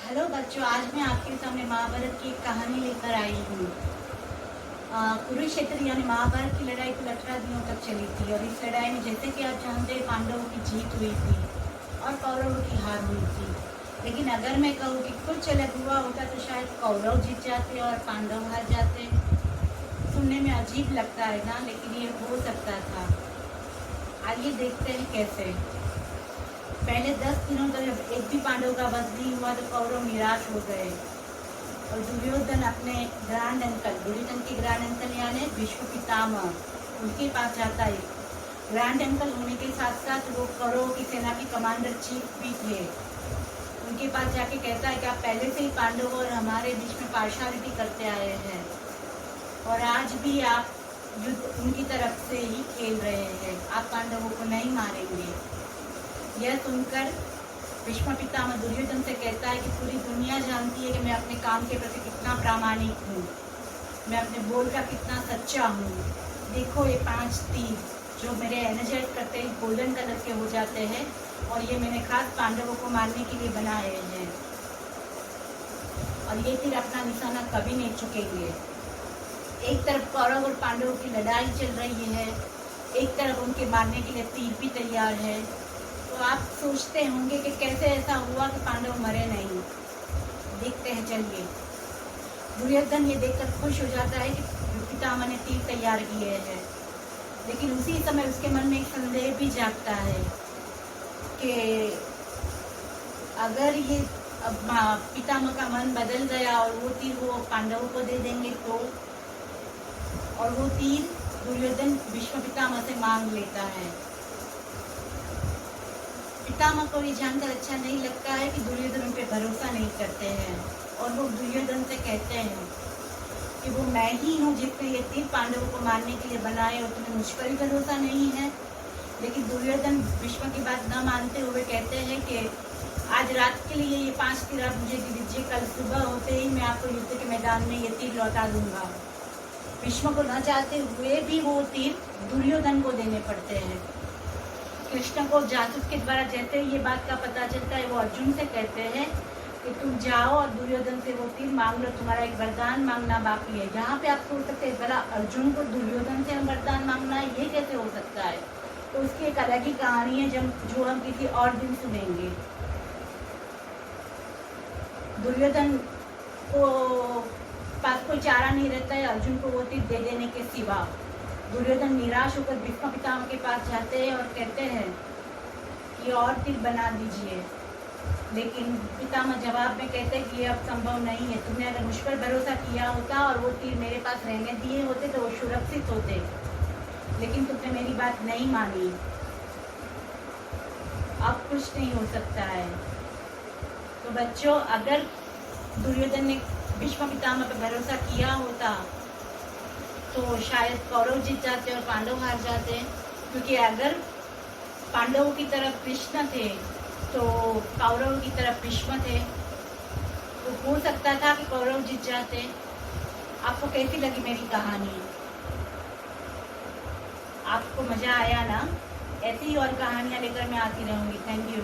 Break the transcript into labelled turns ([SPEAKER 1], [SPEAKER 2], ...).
[SPEAKER 1] Hello बच्चों, आज मैं आपके सामने महाभारत की एक कहानी लेकर आई हूँ। कुरुक्षेत्र यानी महाभारत की लड़ाई कुल 18 दिनों तक चली थी और इस लड़ाई में जैसे कि आप जानते हैं पांडवों की जीत हुई थी और कौरवों की हार हुई थी। लेकिन अगर मैं कहूँ कि कुछ अलग हुआ होता तो शायद कौरव जीत जाते और पांडव हार जाते। सुनने में अजीब लगता है ना, लेकिन ये हो सकता था। आइए देखते हैं कैसे। पहले 10 दिनों तक जब एक भी पांडव का वध नहीं हुआ तो कौरव निराश हो गए और दुर्योधन अपने ग्रैंड अंकल, दुर्योधन के ग्रैंड अंकल यानी भीष्म पितामह, उनके पास जाता है। ग्रैंड अंकल होने के साथ साथ वो कौरवों की सेना के कमांडर चीफ भी थे। उनके पास जाके कहता है कि आप पहले से ही पांडवों और हमारे बीच में पार्शालिटी करते आए हैं और आज भी आप युद्ध उनकी तरफ से ही खेल रहे हैं। आप पांडवों को नहीं मारेंगे। यह सुनकर भीष्म पितामह दुर्योधन से कहता है कि पूरी दुनिया जानती है कि मैं अपने काम के प्रति कितना प्रामाणिक हूँ, मैं अपने बोल का कितना सच्चा हूँ। देखो ये 5 तीर जो मेरे एनर्जाइज करते ही गोल्डन कलर के हो जाते हैं और ये मैंने खास पांडवों को मारने के लिए बनाए हैं और ये तीर अपना निशाना कभी नहीं चुकेंगे। एक तरफ कौरव और पांडवों की लड़ाई चल रही है, एक तरफ उनके मारने के लिए तीर भी तैयार है। तो आप सोचते होंगे कि कैसे ऐसा हुआ कि पांडव मरे नहीं। देखते हैं, चलिए। दुर्योधन ये देखकर खुश हो जाता है कि पितामह ने तीर तैयार किए हैं, लेकिन उसी समय उसके मन में एक संदेह भी जागता है कि अगर ये पितामह का मन बदल गया और वो तीर वो पांडवों को दे देंगे तो, और वो तीर दुर्योधन भीष्म पितामह से मांग लेता है। पितामह को ये जानकर अच्छा नहीं लगता है कि दुर्योधन उन पर भरोसा नहीं करते हैं और वो दुर्योधन से कहते हैं कि वो मैं ही हूँ जिसने ये तीर पांडवों को मारने के लिए बनाए और तुम्हें मुझ पर ही भरोसा नहीं है। लेकिन दुर्योधन भीष्म की बात न मानते हुए कहते हैं कि आज रात के लिए ये 5 तीर आप मुझे दे दीजिए, कल सुबह होते ही मैं आपको युद्ध के मैदान में ये तीर लौटा दूंगा। भीष्म को न चाहते हुए भी वो तीर दुर्योधन को देने पड़ते हैं। कृष्ण को जासूस के द्वारा जैसे ये बात का पता चलता है, वो अर्जुन से कहते हैं कि तुम जाओ और दुर्योधन से वो तीर मांग लो, तुम्हारा एक वरदान मांगना बाकी है। यहाँ पे आप सोच सकते हैं भला अर्जुन को दुर्योधन से वरदान मांगना है, ये कैसे हो सकता है? तो उसकी एक अलग ही कहानी है जो हम किसी और दिन सुनेंगे। दुर्योधन को पास कोई चारा नहीं रहता है अर्जुन को वो तीर दे देने के सिवा। दुर्योधन निराश होकर भीष्म पितामह के पास जाते हैं और कहते हैं कि और तीर बना दीजिए, लेकिन पितामह जवाब में कहते हैं कि ये अब संभव नहीं है। तुमने अगर मुझ पर भरोसा किया होता और वो तीर मेरे पास रहने दिए होते तो वो सुरक्षित होते, लेकिन तुमने मेरी बात नहीं मानी। अब कुछ नहीं हो सकता है। तो बच्चों, अगर दुर्योधन ने भीष्म पितामह पर भरोसा किया होता तो शायद कौरव जीत जाते और पांडव हार जाते, क्योंकि अगर पांडवों की तरफ कृष्ण थे तो कौरव की तरफ भीष्म थे, तो हो सकता था कि कौरव जीत जाते। आपको कैसी लगी मेरी कहानी? आपको मज़ा आया ना? ऐसी ही और कहानियाँ लेकर मैं आती रहूँगी। Thank you.